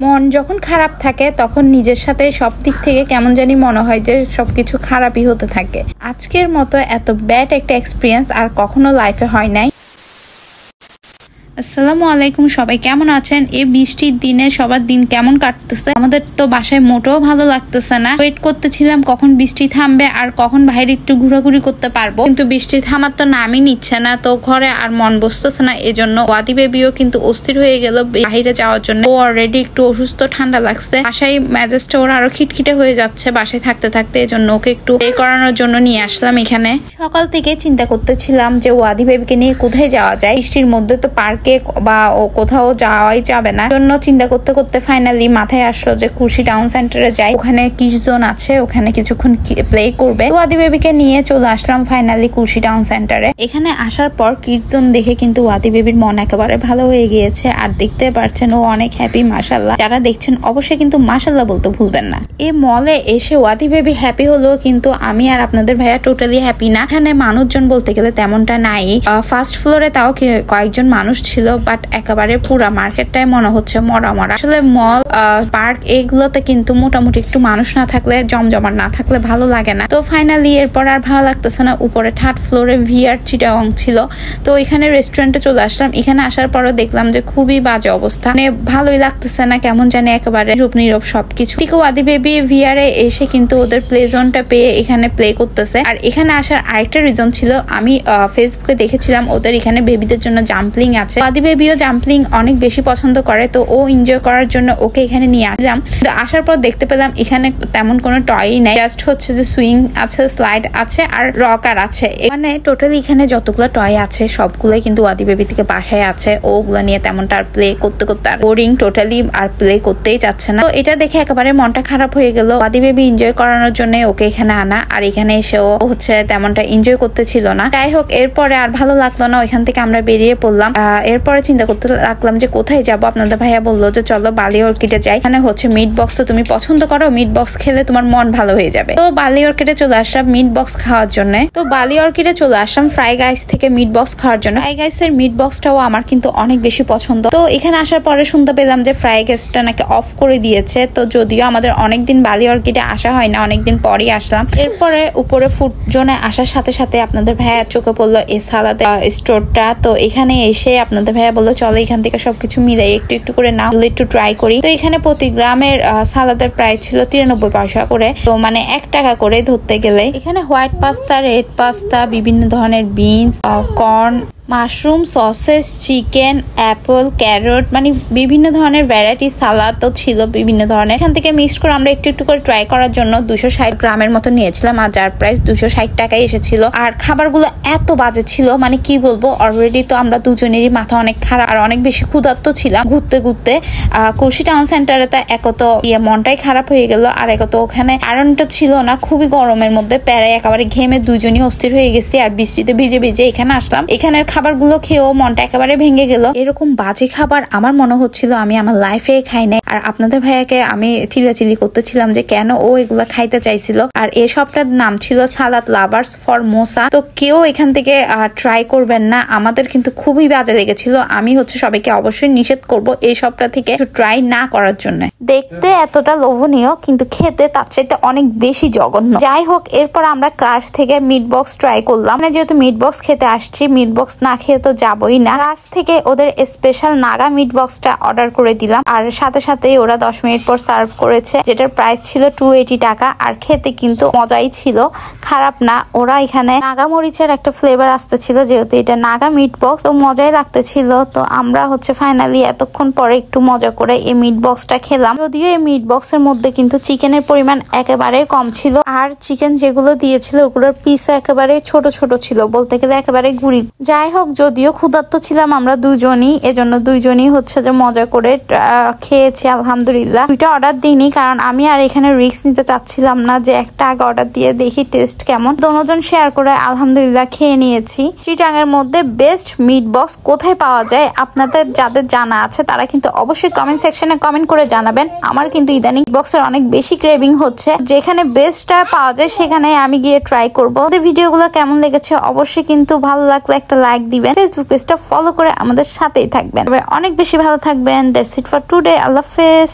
মন যখন খারাপ থাকে তখন নিজের সাথে সব দিক থেকে কেমন জানি মনে হয় যে সবকিছু খারাপই হতে থাকে। আজকের মতো এত ব্যাড একটা এক্সপিরিয়েন্স আর কখনো লাইফে হয় নাই। আসসালামু আলাইকুম, সবাই কেমন আছেন? এই বৃষ্টির দিনে সবার দিন কেমন কাটতেছে? আমাদের তো বাসায় মোটেও ভালো লাগতেছে না। ওয়েট করতেছিলাম কখন বৃষ্টি থামবে আর কখন বাইরে একটু ঘোরাঘুরি করতে পারবো, কিন্তু বৃষ্টি থামার তো নামই নিচ্ছে না। তো ঘরে আর মন বসতেছে না, এজন্য ওয়াদি বেবিও কিন্তু অস্থির হয়ে গেল বাইরে যাওয়ার জন্য। ও অলরেডি একটু অসুস্থ, ঠান্ডা লাগছে। বাসায় মেজাজটা ওর আরো খিটখিটে হয়ে যাচ্ছে বাসায় থাকতে থাকতে, এজন্য ওকে একটু করানোর জন্য নিয়ে আসলাম এখানে। সকাল থেকে চিন্তা করতেছিলাম যে ওয়াদি বেবিকে নিয়ে কোথায় যাওয়া যায়। বৃষ্টির মধ্যে তো পার্ক বা ও কোথাও যাওয়াই যাবে না, জন্য চিন্তা করতে করতে ফাইনালি মাথায় আসলো যে কুর্শি টাউন সেন্টারে যাই। ওখানে কিডস জোন আছে, ওখানে কিছুক্ষণ প্লে করবে। ওয়াদি বেবিকে নিয়ে চলে আসলাম ফাইনালি কুর্শি টাউন সেন্টারে। এখানে আসার পর কিডস জোন দেখে কিন্তু ওয়াদি বেবির মন একেবারে ভালো হয়ে গিয়েছে। আর দেখতে পাচ্ছেন ও অনেক হ্যাপি, মাশাআল্লাহ। যারা দেখছেন অবশ্যই কিন্তু মাশাআল্লাহ বলতে ভুলবেন না। এই মলে এসে ওয়াদি বেবি হ্যাপি হলো, কিন্তু আমি আর আপনাদের ভাইয়া টোটালি হ্যাপি না। এখানে মানুষজন বলতে গেলে তেমনটা নাই। ফার্স্ট ফ্লোরে তাও কয়েকজন মানুষ ছিল, বাট একেবারে পুরা মার্কেটটাই মনে হচ্ছে মরা মরা। আসলে মল, পার্ক এগুলোতে কিন্তু মোটামুটি একটু মানুষ না থাকলে, জমজমাট না থাকলে ভালো লাগে না। তো ফাইনালি এরপর আর ভালো লাগতেছে না। উপরে থার্ড ফ্লোরে ভিআর চিটাগং ছিল, তো এখানে রেস্টুরেন্টে চলে আসলাম। এখানে আসার পরও দেখলাম যে খুবই বাজে অবস্থা, মানে ভালোই লাগতেছে না, কেমন জানি একেবারে রূপ নীরব সবকিছু। ঠিক ওয়াদি বেবি ভিআরে এসে কিন্তু ওদের প্লে জোনটা পেয়ে এখানে প্লে করতেছে। আর এখানে আসার আরেকটা রিজন ছিল, আমি ফেসবুকে দেখেছিলাম ওদের এখানে বেবিদের জন্য জাম্পলিং আছে। ওয়াদি বেবিও জাম্পলিং অনেক বেশি পছন্দ করে, তো ও এনজয় করার জন্য ওকে এখানে নিয়ে আসলাম। তো আসার পর দেখতে পেলাম এখানে তেমন কোনো টয়ই নাই, জাস্ট হচ্ছে যে সুইং আছে, স্লাইড আছে আর রকার আছে। মানে টোটালি এখানে যতগুলো টয় আছে সবগুলোই কিন্তু ওয়াদি বেবি থেকে বাসায় আছে। ওগুলো নিয়ে তেমনটা আর প্লে করতে করতে আর বোরিং, টোটালি আর প্লে করতেই চাচ্ছে না। তো এটা দেখে একেবারে মনটা খারাপ হয়ে গেল। ওয়াদি বেবি এনজয় করানোর জন্য ওকে এখানে আনা, আর এখানে এসে ও হচ্ছে তেমনটা এনজয় করতেছিল না। যাই হোক, এরপরে আর ভালো লাগলো না, ওইখান থেকে আমরা বেরিয়ে পড়লাম। এরপরে চিন্তা করতে লাগলাম যে কোথায় যাবো। আপনাদের ভাইয়া বললো যে চলো বালি অর্কিডে যাই, এখানে হচ্ছে মিট বক্স, তো তুমি পছন্দ করো, মিট বক্স খেলে তোমার মন ভালো হয়ে যাবে। তো বালি অর্কিডে চলে আসলাম মিট বক্স খাওয়ার জন্য। তো বালি অর্কিডে চলে আসলাম ফ্রাই গাইস থেকে মিট বক্স খাওয়ার জন্য। ফ্রাই গাইস এর মিট বক্সটাও আমার কিন্তু অনেক বেশি পছন্দ। তো এখানে আসার পরে শুনতে পেলাম যে ফ্রাই গাইসটা নাকি অফ করে দিয়েছে। তো যদিও আমাদের অনেকদিন বালি অর্কিডে আসা হয় না, অনেকদিন পরেই আসলাম। এরপরে উপরে ফুড জোনে আসার সাথে সাথে আপনাদের ভাইয়া চোখে পড়লো এই সালাদের স্টোরটা। তো এখানে এসে আপনাদের ভাইয়া বললো চলো এখান থেকে সবকিছু মিলাই একটু একটু করে নাও, একটু ট্রাই করি। তো এখানে প্রতি গ্রামের সালাদের প্রাইস ছিল 93 পয়সা করে, তো মানে 1 টাকা করে ধরতে গেলে। এখানে হোয়াইট পাস্তা, রেড পাস্তা, বিভিন্ন ধরনের beans, corn, mushroom, sausages, chicken, Apple, carrot, মানে বিভিন্ন ধরনের ভ্যারাইটি সালাদ তো ছিল বিভিন্ন ধরনের। এখান থেকে মিক্সড করে আমরা একটু একটু করে ট্রাই করার জন্য 260 গ্রামের মতো নিয়েছিলাম, আর যার প্রাইস 260 টাকায় এসেছিল। আর খাবারগুলো এত বাজে ছিল, মানে কি বলবো, অলরেডি তো আমরা দুজনেরই মাথা অনেক খারাপ আর অনেক বেশি ক্ষুধার্ত ছিলাম। ঘুরতে ঘুরতে কুর্শি টাউন সেন্টারে তো একত মনটাই খারাপ হয়ে গেল, আর একত ওখানে আয়রনটা ছিল না, খুবই গরমের মধ্যে প্যারায় একেবারে ঘেমে দুজনই অস্থির হয়ে গেছি। আর বৃষ্টিতে ভিজে ভিজে এখানে আসলাম। এখানের খাবারগুলো খেয়েও মনটা একেবারে ভেঙে গেল। এরকম বাজে খাবার আমার মনে হচ্ছিল আমি আমার লাইফে খাই নাই। আর আপনাদের ভাইয়াকে আমি চিল্লাচিল্লি করতেছিলাম যে কেন ও এগুলা খাইতে চাইছিল। আর এই সবটার নাম ছিল সালাদ লাভার্স ফর মোসা। তো কেউ এখান থেকে ট্রাই করবেন না, আমাদের কিন্তু খুবই বাজে লেগেছিল। আমি হচ্ছে সবাইকে অবশ্যই নিষেধ করব এই সবটা থেকে ট্রাই না করার জন্য। দেখতে এতটা লোভনীয়, কিন্তু খেতে তার চাইতে অনেক বেশি জঘন্য। যাই হোক, এরপর আমরা ক্রাশ থেকে মিট বক্স ট্রাই করলাম। মানে যেহেতু মিট বক্স খেতে আসছি, মিট বক্স না খেয়ে তো যাবই না। ক্রাশ থেকে ওদের স্পেশাল নাগা মিট বক্সটা অর্ডার করে দিলাম, আর সাথে সাথেই ওরা 10 মিনিট পর সার্ভ করেছে, যেটার প্রাইস ছিল 280 টাকা। আর খেতে কিন্তু মজাই ছিল, খারাপ না। ওরা এখানে নাগা মরিচের একটা ফ্লেভার আসতেছিল, যেহেতু এটা নাগা মিট বক্স, তো মজাই লাগতেছিল। তো আমরা হচ্ছে ফাইনালি এতক্ষণ পরে একটু মজা করে এই মিট বক্সটা খেলাম। যদিও এই মিট বক্সের মধ্যে কিন্তু চিকেনের পরিমাণ একেবারে কম ছিল, আর চিকেন যেগুলো দিয়েছিল ওগুলোর পিসও একেবারে ছোট ছোট ছিল, বলতে গেলে একেবারে গুড়ি। যাই হোক, যদিও ক্ষুধার্ত ছিলাম আমরা দুজনই, এজন্য দুইজনই হচ্ছে যে মজা করে খেয়েছি আলহামদুলিল্লাহ। দুইটা অর্ডার দিইনি, কারণ আমি আর এখানে রিস্ক নিতে চাচ্ছিলাম না যে একটা আগে অর্ডার দিয়ে দেখি টেস্ট কেমন। দুজন শেয়ার করে আলহামদুলিল্লাহ খেয়ে নিয়েছি। চিটাগাংয়ের মধ্যে বেস্ট মিট বক্স কোথায় পাওয়া যায় আপনাদের যাদের জানা আছে তারা কিন্তু অবশ্যই কমেন্ট সেকশনে কমেন্ট করে জানাবেন। আমার কিন্তু ইদানিং বক্সের অনেক বেশি ক্রেভিং হচ্ছে, যেখানে বেস্টটা পাওয়া যায় সেখানে আমি গিয়ে ট্রাই করবো। ভিডিওগুলো কেমন লেগেছে অবশ্যই কিন্তু ভালো লাগলে একটা লাইক দিবেন, ফেসবুক পেজটা ফলো করে আমাদের সাথেই থাকবেন। অনেক বেশি ভালো থাকবেন। That's it for today হাফেজ।